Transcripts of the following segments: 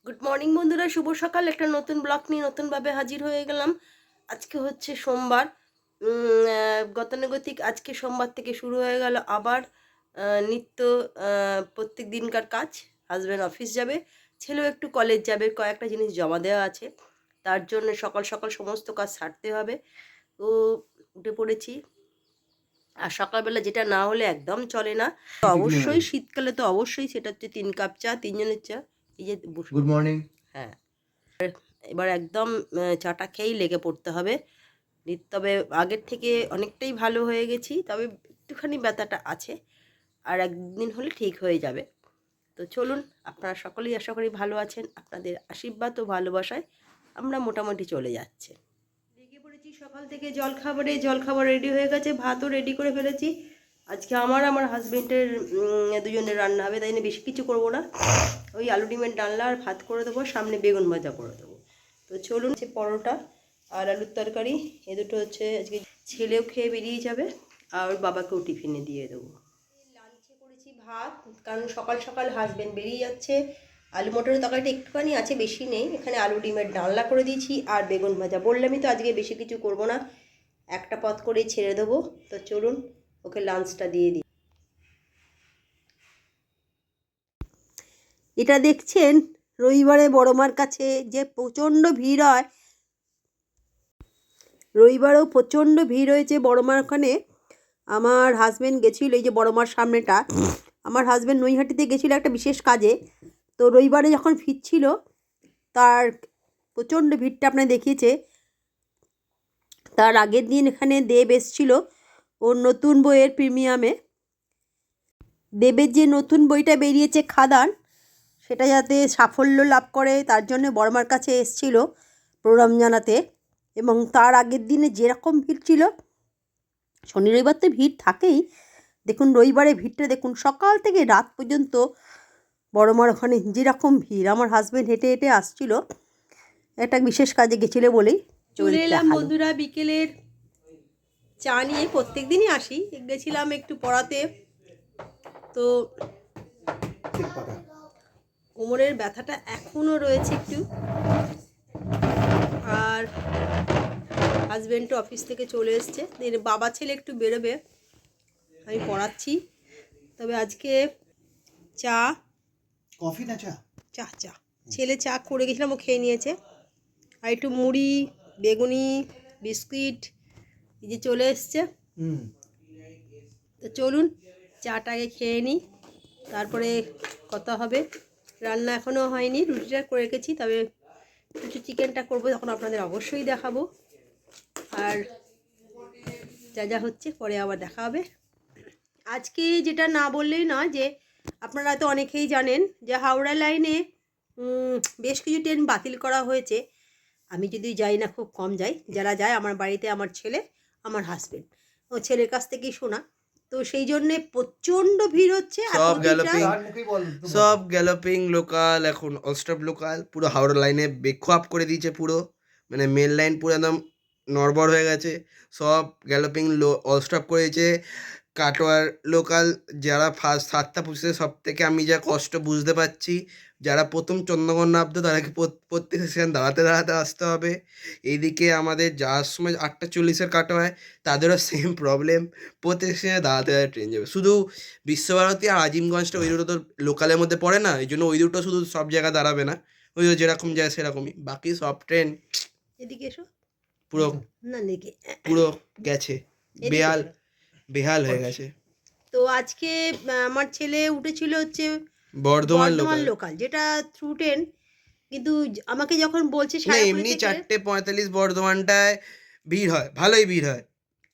Good morning বন্ধুরা, শুভ সকাল। একটা নতুন ব্লগ নিয়ে নতুনভাবে হাজির হয়ে গেলাম। আজকে হচ্ছে সোমবার। গতানুগতিক আজকে সোমবার থেকে শুরু হয়ে গেল আবার নিত্য প্রত্যেক দিনকার কাজ। হাজব্যান্ড অফিস যাবে, ছেলেও একটু কলেজ যাবে, কয়েকটা জিনিস জমা দেওয়া আছে, তার জন্য সকাল সকাল সমস্ত কাজ সারতে হবে। তো উঠে পড়েছি। আর সকালবেলা যেটা না হলে একদম চলে না, তো অবশ্যই শীতকালে তো অবশ্যই, সেটা হচ্ছে 3 কাপ চা, তিনজনের চা। এই যে গুড মর্নিং। হ্যাঁ, এবার একদম চাটা খেয়েই লেগে পড়তে হবে। তবে আগের থেকে অনেকটাই ভালো হয়ে গেছি, তবে একটুখানি ব্যথাটা আছে, আর একদিন হলে ঠিক হয়ে যাবে। তো চলুন, আপনারা সকলেই আশা করি ভালো আছেন। আপনাদের আশীর্বাদ ও ভালোবাসায় আমরা মোটামুটি চলে যাচ্ছে। লেগে পড়েছি সকাল থেকে জলখাবার রেডি হয়ে গেছে, ভাতও রেডি করে ফেলেছি। আজকে আমার হাজবেন্ডের দুজনের রান্না হবে, তাই বেশি কিছু করব না। ওই আলু ডিমের ডালনা আর ভাত করে দেবো, সামনে বেগুন ভাজা করে দেবো। তো চলুন, হচ্ছে পরোটা আর আলুর তরকারি, এ দুটো হচ্ছে আজকে ছেলেও খেয়ে বেরিয়ে যাবে, আর ওর বাবাকেও টিফিনে দিয়ে দেবো। লাঞ্চে করেছি ভাত, কারণ সকাল সকাল হাজবেন্ড বেরিয়ে যাচ্ছে। আলু মটরের তরকারিটা একটুখানি আছে, বেশি নেই। এখানে আলু ডিমের ডালনা করে দিয়েছি আর বেগুন ভাজা। বললামই তো আজকে বেশি কিছু করব না, একটা পথ করেই ছেড়ে দেবো। তো চলুন, ওকে লাঞ্চটা দিয়ে দিই। এটা দেখছেন, রবিবারে বড়মার কাছে যে প্রচণ্ড ভিড় হয়, রবিবারেও প্রচণ্ড ভিড় হয়েছে বড়মার ওখানে। আমার হাজব্যান্ড গেছিল, এই যে বড়মার সামনেটা, আমার হাজব্যান্ড নৈহাটিতে গেছিলো একটা বিশেষ কাজে। তো রবিবারে যখন ফিরছিল, তার প্রচণ্ড ভিড়টা আপনার দেখিয়েছে। তার আগের দিন এখানে দেব এসছিল ওর নতুন বইয়ের প্রিমিয়ামে। দেবের যে নতুন বইটা বেরিয়েছে খাদান, সেটা যাতে সাফল্য লাভ করে তার জন্য বড়মার কাছে এসছিল প্রণাম জানাতে। এবং তার আগের দিনে যেরকম ভিড় ছিল, শনি রবিবার তো ভিড় থাকেই, দেখুন রবিবারে ভিড়টা দেখুন, সকাল থেকে রাত পর্যন্ত বড়মার ওখানে যেরকম ভিড়। আমার হাজব্যান্ড হেঁটে হেঁটে আসছিল, একটা বিশেষ কাজে গেছিলো বলেই। চলে এলাম বন্ধুরা বিকেলের চা নিয়ে। প্রত্যেক দিনই আসি, গেছিলাম একটু পড়াতে। তো কোমরের ব্যথাটা এখনও রয়েছে একটু, আর হাজব্যান্ড অফিস থেকে চলে এসছে, বাবা ছেলে একটু বেরোবে, আমি পড়াচ্ছি। তবে আজকে চা, কফি না চা? চা চা ছেলে চা করে গেছিলাম, ও খেয়ে নিয়েছে। আর একটু মুড়ি, বেগুনি, বিস্কুট এই যে চলে এসছে। তো চলুন, চাটাকে খেয়ে নিই, তারপরে কথা হবে। রান্না এখনও হয়নি, রুটিটা করে রেখেছি, তবে একটু চিকেনটা করবো, তখন আপনাদের অবশ্যই দেখাবো। আর যা যা হচ্ছে পরে আবার দেখা হবে। আজকে যেটা না বললেই না, যে আপনারা তো অনেকেই জানেন যে হাওড়া লাইনে বেশ কিছু ট্রেন বাতিল করা হয়েছে। আমি যদি যাই না, খুব কম যাই, যারা যায় আমার বাড়িতে আমার ছেলে, আমার হাজব্যান্ড, ও ছেলের কাছ থেকেই শোনা। তো সেই জন্যে প্রচণ্ড ভিড় হচ্ছে। সব গ্যালোপিং লোকাল, এখন অলস্টপ লোকাল পুরো হাওড়া লাইনে বেকো আপ করে দিয়েছে পুরো, মানে মেন লাইন পুরো একদম নড়বড় হয়ে গেছে। সব গ্যালোপিং অলস্টপ করে দিয়েছে। কাটোয়ার লোকাল যারা ফার্স্ট 7টা 25 সব থেকে আমি যা কষ্ট বুঝতে পারছি, যারা প্রথম চন্দ্রকোনা নামতো তাদেরকে প্রত্যেক সেখানে দাঁড়াতে দাঁড়াতে আসতে হবে। এইদিকে আমাদের যাওয়ার সময় 8টা 40 কাটোয়ায়, তাদেরও সেম প্রবলেম, প্রত্যেক সেখানে দাঁড়াতে দাঁড়াতে ট্রেন যাবে। শুধু বিশ্বভারতী আর আজিমগঞ্জটা ওই দুটো তো লোকালের মধ্যে পড়ে না, এই জন্য ওই দুটো শুধু সব জায়গায় দাঁড়াবে না, ওই যেরকম যায় সেরকমই। বাকি সব ট্রেন এদিকে এসো, পুরো না দেখে পুরো গেছে, বেহাল বেহাল হয়ে গেছে। তো আজকে আমার ছেলে উঠেছিল হচ্ছে বর্ধমান বর্ধমান লোকাল, লোকাল, যেটা থ্রু ট্রেন। কিন্তু আমাকে যখন বলছে না সারাপুরি এমনি থেকে, 4:45 বর্ধমানটায় ভিড় হয়, ভালোই ভিড় হয়,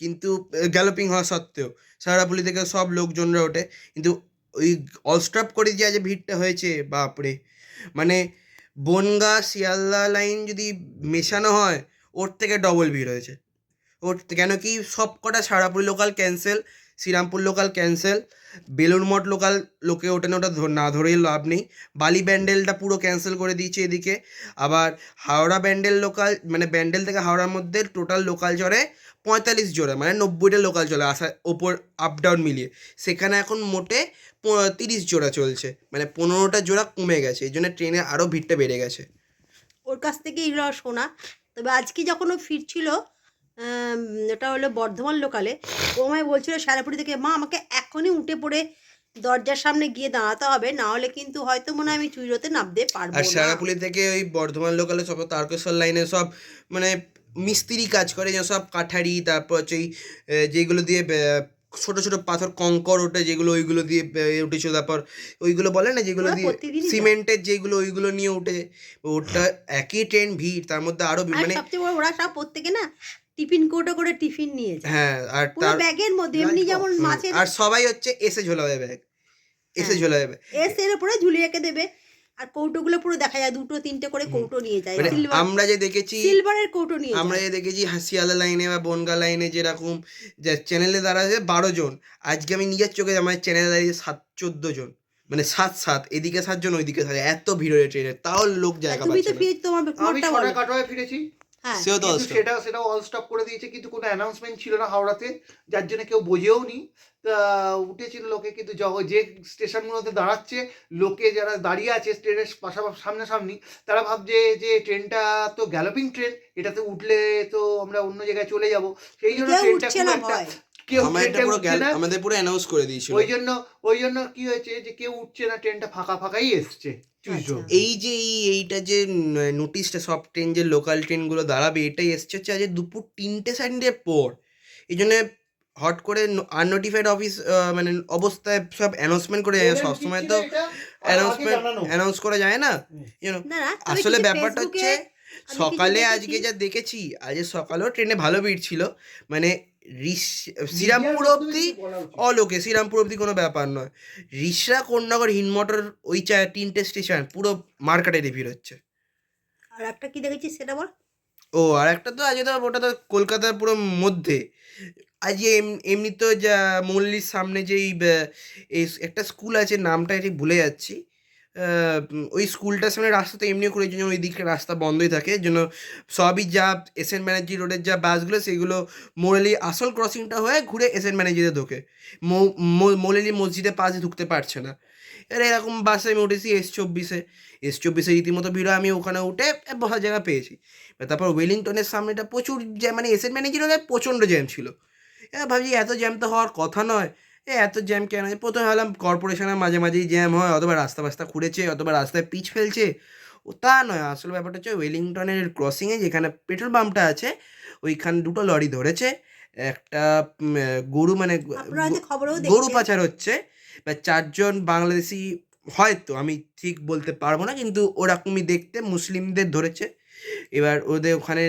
কিন্তু গ্যালোপিং হওয়া সত্ত্বেও সারাপুলি থেকে সব লোকজনরা ওঠে। কিন্তু ওই অলস্টপ করে যে আজ ভিড়টা হয়েছে, বাপরে, মানে বনগাঁ শিয়ালদা লাইন যদি মেশানো হয়, ওর থেকে ডবল ভিড় হয়েছে। ওর কেন কি সব কটা সারাপুরি local cancel, Serampore local cancel, Belur Math local লোকে ওঠেন, ওটা না ধরেই লাভ নেই। বালি ব্যান্ডেলটা পুরো ক্যান্সেল করে দিয়েছে এদিকে। আবার হাওড়া ব্যান্ডেল লোকাল, মানে ব্যান্ডেল থেকে হাওড়ার মধ্যে টোটাল লোকাল চড়ে 45 জোড়া, মানে 90টা লোকাল চলে আসা ওপর আপ ডাউন মিলিয়ে। সেখানে এখন মোটে 30 জোড়া চলছে, মানে 15টা জোড়া কমে গেছে, এই জন্য ট্রেনে আরও ভিড়টা বেড়ে গেছে। ওর কাছ থেকে এগুলো শোনা। তবে আজকে যখন ও ফিরছিল, ওটা হলো বর্ধমান লোকালে, ও আমায় বলছিল সারাপুরি থেকে, মা আমাকে এখনই উঠে পড়ে দরজার সামনে গিয়ে দাঁড়াতে হবে, না হলে কিন্তু হয়তো মনে হয় আমি চুইরোতে নামতে পারবো আর না। সারাপুলি থেকে ওই বর্ধমান লোকালে সব তারকেশ্বর লাইনে সব মানে মিস্ত্রি কাজ করে, যে সব কাঠারি, তারপর হচ্ছে ওই যেগুলো দিয়ে ছোট ছোট পাথর কঙ্কর ওঠে, যেগুলো ওইগুলো দিয়ে উঠেছিল, তারপর ওইগুলো বলে না যেগুলো ওরা দিয়ে প্রতিদিনই যায়। সিমেন্টের যেগুলো, ওইগুলো নিয়ে উঠে। ওটা একই ট্রেন, ভিড়, তার মধ্যে আরো আর মানে সবচেয়ে বড়, ওরা সব প্রত্যেকে না টিফিন কোটো করে টিফিন নিয়ে যায়, হ্যাঁ, আর পুরো তার ব্যাগের মধ্যে, এমনি যেমন মাছের আর সবাই হচ্ছে এসে ঝোলাবে ব্যাগ, এসে ঝোলাবে ব্যাগ। এর উপরে ঝুলিয়ে রেখে দেবে। আর কৌটোগুলো পুরো দেখা যায় 2-3টে করে কৌটো নিয়ে যায়, মানে সিলভার, আমরা যে দেখেছি, সিলভারের কৌটো নিয়ে আমরা যায়। যে দেখেছি হাসিয়ালা লাইনে বা বনগা লাইনে যেরকম যে চ্যানেলে দাঁড়াচ্ছে 12 জন, আজকে আমি নিজের চোখে আমার চ্যানেলে দাঁড়িয়ে 14 জন, মানে 7 এদিকে 7 জন ওইদিকে 7, এত ভিড় হয়ে ট্রেনে, তাও লোক জায়গা তুমি তো পাচ্ছে না। ফিরে তোমার আমি তোমারটা বলো। ছটা কাটোয়ায় ফিরেছি, হ্যাঁ, সেও তো কিন্তু সেটা অল স্টপ করে দিয়েছে, কিন্তু কোনো অ্যানাউন্সমেন্ট ছিল না হাওড়াতে, যার জন্য কেউ বোঝেও নি। তা উঠেছিল লোকে, কিন্তু যে স্টেশনগুলোতে দাঁড়াচ্ছে, লোকে যারা দাঁড়িয়ে আছে ট্রেনের পাশাপাশি সামনাসামনি, তারা ভাবছে যে ট্রেনটা তো গ্যালোপিং ট্রেন, এটাতে উঠলে তো আমরা অন্য জায়গায় চলে যাব, সেই জন্য কেউ ট্রেনটা উঠছে খুব না একটা ভয়। কেউ আমাদের ট্রেনটা পুরো উঠছে না। আমাদের পুরো অ্যানাউন্স করে দিয়েছিল। ওই জন্য কি হয়েছে যে কেউ উঠছে না, ট্রেনটা ফাঁকা ফাঁকাই এসছে। আচ্ছা। এই যে এইটা যে নোটিশটা সব ট্রেন যে লোকাল ট্রেনগুলো দাঁড়াবে, এটাই এসছে হচ্ছে আজ দুপুর 3টে পর। এই জন্য হট করে আননোটিফাইড অফিস মানে অবস্থায় সব অ্যানাউন্সমেন্ট করে যায়, সবসময় তো অ্যানাউন্স করা যায় না, না না, তবে আসলে কিছু ব্যাপারটা ফেসবুকে হচ্ছে আমি সকালে কিছু আজকে দেখেছি। যা দেখেছি, আজ সকালেও ট্রেনে ভালো ভিড় ছিল, মানে শ্রীরামপুর অবধি অলোকে, শ্রীরামপুর অবধি কোনো ব্যাপার নয়, রিসরা কোন্নগর হিনমটর ওই 3টে স্টেশন পুরো মার্কেটে ভিড় হচ্ছে। আর একটা কি দেখেছি সেটা বল। ও আর একটা তো আজকে তো ওটা তো কলকাতার পুরো মধ্যে, আজকে এমনি তো যা মল্লির সামনে যেই এই একটা স্কুল আছে, নামটা ঠিক ভুলে যাচ্ছি, ওই স্কুলটার সামনে রাস্তা তো এমনিও করে জন্য ওই দিকে রাস্তা বন্ধই থাকে, এর জন্য সবই যা এসএন ব্যানার্জি রোডের যা বাসগুলো সেগুলো মোরালি আসল ক্রসিংটা হয়ে ঘুরে এসএন ব্যানার্জিতে ঢোকে, মোরালি মসজিদের পাশে ঢুকতে পারছে না। এবার এরকম বাসে আমি উঠেছি এস24-এ রীতিমতো ভিড়, আমি ওখানে উঠে বসার জায়গা পেয়েছি। তারপর ওয়েলিংটনের সামনেটা প্রচুর জ্যাম, মানে এসএন ব্যানার্জি রোডে প্রচণ্ড জ্যাম ছিল। এবার ভাবছি এত জ্যাম তো হওয়ার কথা নয়, এত জ্যাম কেন? প্রথমে ভাবলাম কর্পোরেশনের মাঝে মাঝেই জ্যাম হয়, অথবা রাস্তা খুঁড়েছে, অথবা রাস্তায় পিচ ফেলছে, ও তা নয়। আসলে ব্যাপারটা হচ্ছে ওয়েলিংটনের ক্রসিংয়ে যেখানে পেট্রোল পাম্পটা আছে, ওইখানে 2টো লরি ধরেছে, একটা গরু, মানে আপনারা হয়তো খবরেও গরু দেখছেন। পাচার হচ্ছে, বা 4 জন বাংলাদেশি, হয়তো আমি ঠিক বলতে পারবো না, কিন্তু ওরকমই দেখতে, মুসলিমদের ধরেছে। এবার ওদের ওখানে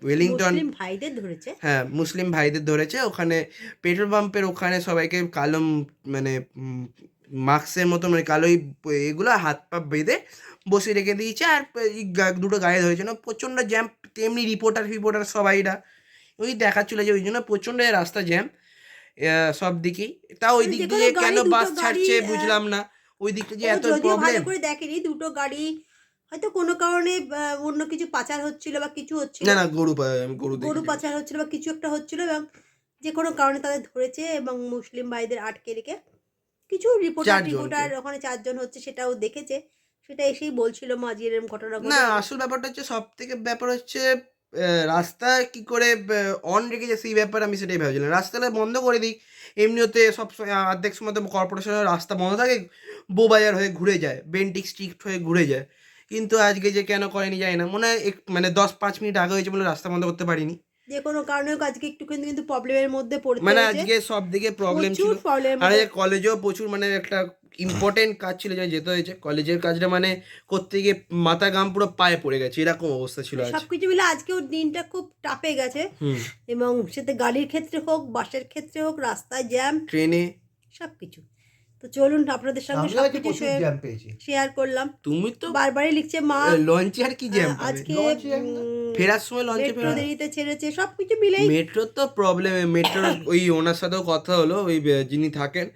ওয়েলিংটন, মুসলিম ভাইদের ধরেছে। হ্যাঁ মুসলিম ভাইদের ধরেছে, ওখানে পেট্রোল পাম্পের ওখানে সবাইকে কালো মানে মাস্কের মতো, মানে কালোই এগুলো হাত পা বেঁধে বসে রেখে দিয়েছে, আর এই 2টো গায়ে ধরেছে না, প্রচণ্ড জ্যাম। তেমনি রিপোর্টার সবাইরা ওই দেখাচ্ছিল যে ওই জন্য প্রচণ্ড রাস্তা জ্যাম সব দিকেই। তা ওই দিক দিয়ে কেন বাস ছাড়ছে বুঝলাম না, ওই দিকটা যে ও এত যদিও ভালো প্রবলেম। করে দেখেনি, 2টো গাড়ি হয়তো কোনো কারণে অন্য কিছু পাচার হচ্ছিল বা কিছু হচ্ছিল, না আমি গরু গরু দেখি। পাচার হচ্ছিল বা কিছু একটা হচ্ছিল, এবং যে কোনো কারণে তাদের ধরেছে এবং মুসলিম ভাইদের আটকে রেখে কিছু 4 জনকে। রিপোর্টার ওখানে 4 জন হচ্ছে সেটাও দেখেছে, সেটা এসেই বলছিল মা যে এরকম ঘটনা না ঘটে। আসল ব্যাপারটা হচ্ছে, সব থেকে ব্যাপার হচ্ছে রাস্তা কি করে অন রেখেছে, সেই ব্যাপারে আমি সেটাই ভাবছিলাম। রাস্তাটা বন্ধ করে দিই, এমনিতে সব অর্ধেক সময় তো কর্পোরেশনের রাস্তা বন্ধ থাকে, বউবাজার হয়ে ঘুরে যায়, বেন্টিক স্ট্রিক্ট হয়ে ঘুরে যায়, কিন্তু আজকে যে কেন করেনি যায় না, মনে হয় মানে 10-5 মিনিট আগে হয়েছে বলে রাস্তা বন্ধ করতে পারিনি। যে কোনো কারণে হোক আজকে একটু কিন্তু প্রবলেমের মধ্যে পড়তে মানে হয়েছে, আজকে সব দিকে প্রবলেম ছিল, প্রচুর প্রবলেম। আর এই কলেজেও প্রচুর, মানে একটা ইম্পর্টেন্ট কাজ ছিল যা যেতে হয়েছে, কলেজের কাজটা মানে করতে গিয়ে মাথা ঘাম পুরো পায়ে পড়ে গেছে, এরকম অবস্থা ছিল আজ। সবকিছু মিলে আজকেও দিনটা খুব টাপে গেছে, এবং সেটা গাড়ির ক্ষেত্রে হোক, বাসের ক্ষেত্রে হোক, রাস্তায় জ্যাম, ট্রেনে সবকিছু। তো চলুন আপনাদের সঙ্গে সবকিছু শেয়ার করলাম। তুমি তো বারবারই লিখছে মা লঞ্চে আর কি জ্যাম আজকে ফেরার সময় লঞ্চে মেট্রো দেরিতে ছেড়েছে, সব কিছু মিলেই মেট্রোর তো প্রবলেম, মেট্রোর ওই ওনার সাথেও কথা হলো, ওই যিনি থাকেন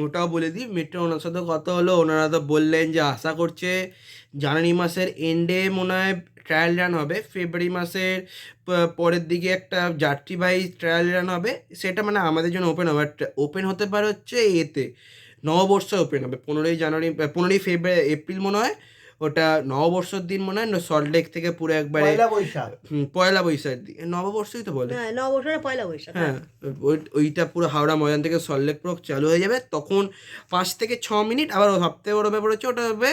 ওটাও বলে দিই, মেট্রো ওনার সাথেও কথা হলো, ওনারা তো বললেন যে আশা করছে জানুয়ারি মাসের এন্ডে মনে হয় ট্রায়াল রান হবে, ফেব্রুয়ারি মাসের পরের দিকে একটা যাত্রীবাহী ট্রায়াল রান হবে, সেটা মানে আমাদের জন্য ওপেন হবে, ওপেন হতে পারে হচ্ছে এতে নববর্ষে ওপেন হবে 15ই জানুয়ারি, 15ই ফেব্রুয়ারি এপ্রিল মনে হয়, ওটা নববর্ষের দিন মনে হয় সল্টলেক থেকে পুরো একবারে পয়লা বৈশাখ। পয়লা বৈশাখ দিন, নববর্ষই তো বলে, হ্যাঁ নববর্ষের পয়লা বৈশাখ। হ্যাঁ ওইটা পুরো হাওড়া ময়দান থেকে সল্টলেক পুরো চালু হয়ে যাবে, তখন 5 থেকে 6 মিনিট, আবার সবথেকে বড় ব্যাপার হচ্ছে ওটা হবে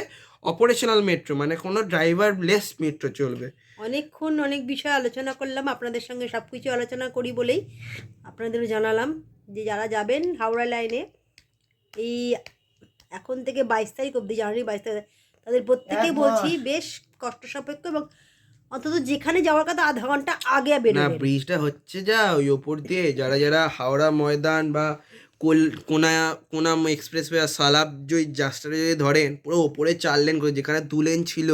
অপারেশনাল মেট্রো, মানে কোনো ড্রাইভার লেস মেট্রো চলবে। অনেকক্ষণ অনেক বিষয় আলোচনা করলাম, আপনাদের সঙ্গে সব কিছু আলোচনা করি বলেই আপনাদেরও জানালাম যে যারা যাবেন হাওড়া লাইনে এই এখন থেকে 22 তারিখ অবধি, জানুয়ারি 22 তারিখ, তাদের প্রত্যেকে এক বলছি মাস। বেশ কষ্ট সাপেক্ষ, এবং অন্তত যেখানে যাওয়ার কথা আধা ঘন্টা আগে না বেরোবেন। ব্রিজটা হচ্ছে যা ওই ওপর দিয়ে যারা যারা হাওড়া ময়দান বা কোনা এক্সপ্রেসওয়ে আর সালাব যদি জাস্টারে যদি ধরেন, পুরো ওপরে 4 লেন করে, যেখানে 2 লেন ছিল,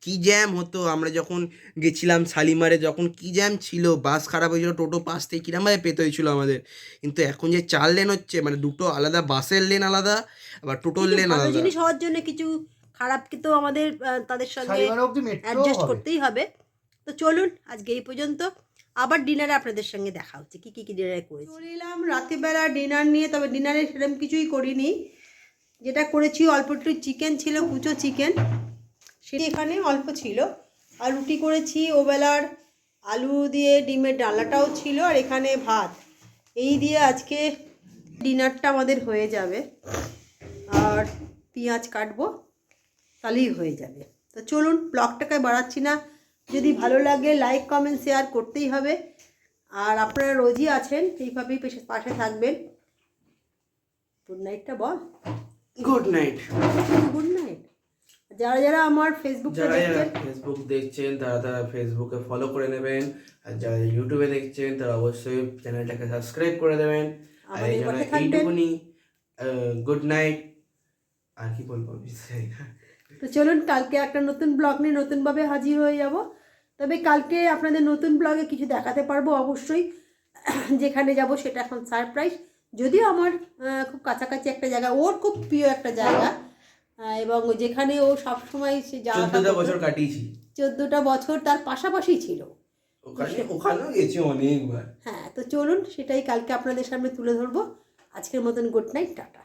কি জ্যাম হতো। আমরা যখন গেছিলাম শালিমারে, যখন কি জ্যাম ছিল, বাস খারাপ হয়েছিল, টোটো পাশ থেকে কিরমভাবে পেতে হয়েছিল আমাদের। কিন্তু এখন যে 4 লেন হচ্ছে, মানে দুটো আলাদা বাসের লেন আলাদা, আবার টোটোর কিছু লেন ভালো আলাদা। জিনিস হওয়ার জন্য কিছু খারাপ কিন্তু আমাদের তাদের সঙ্গে শালিমার অবধি মেট্রো অ্যাডজাস্ট হবে। করতেই হবে। তো চলুন আজকে এই পর্যন্ত, আবার ডিনারে আপনাদের সঙ্গে দেখা হচ্ছে কি কি ডিনারে করেছি। চলে এলাম রাত্রিবেলা ডিনার নিয়ে, তবে ডিনারে সেরকম কিছুই করিনি, যেটা করেছি অল্প একটু চিকেন ছিল, কুচো চিকেন, সেটা এখানে অল্প ছিল, আর রুটি করেছি ওবেলার, আলু দিয়ে ডিমের ডালাটাও ছিল, আর এখানে ভাত, এই দিয়ে আজকে ডিনারটা আমাদের হয়ে যাবে। আর পেঁয়াজ কাটবো, তাহলেই হয়ে যাবে। তো চলুন ব্লগটাকে বাড়াচ্ছি না, যদি ভালো লাগে লাইক কমেন্ট শেয়ার করতেই হবে, আর আপনারা রোজই আছেন এইভাবেই পাশে থাকবেন। গুড নাইটটা বল। Good night. Good night. যারা যারা আমার ফেসবুকটা যারা যারা দেখছেন, ফেসবুক দেখছেন তারা তারা ফেসবুকে ফলো করে নেবেন, আর যারা ইউটিউবে দেখছেন তারা অবশ্যই চ্যানেলটাকে সাবস্ক্রাইব করে দেবেন। আর এই জন্য আমাদের পাশে থাকবেন। এইটুকুনি, গুড নাইট। আর কি বলবো আমি জানি না। তো চলুন কালকে একটা নতুন ব্লগ নিয়ে নতুনভাবে হাজির হয়ে যাব। তবে কালকে আপনাদের নতুন ব্লগে কিছু দেখাতে পারবো অবশ্যই, যেখানে যাব সেটা এখন সারপ্রাইজ। যদিও আমার খুব কাছাকাছি একটা জায়গা, ওর খুব প্রিয় একটা জায়গা, এবং যেখানে ও সবসময় সে যাওয়া 14টা বছর কাটিয়েছি 14টা বছর তার পাশাপাশি ছিল। ওখানেও গেছি অনেকবার। হ্যাঁ, তো চলুন সেটাই কালকে আপনাদের সামনে তুলে ধরবো। আজকের মতন গুড নাইট, টাটা।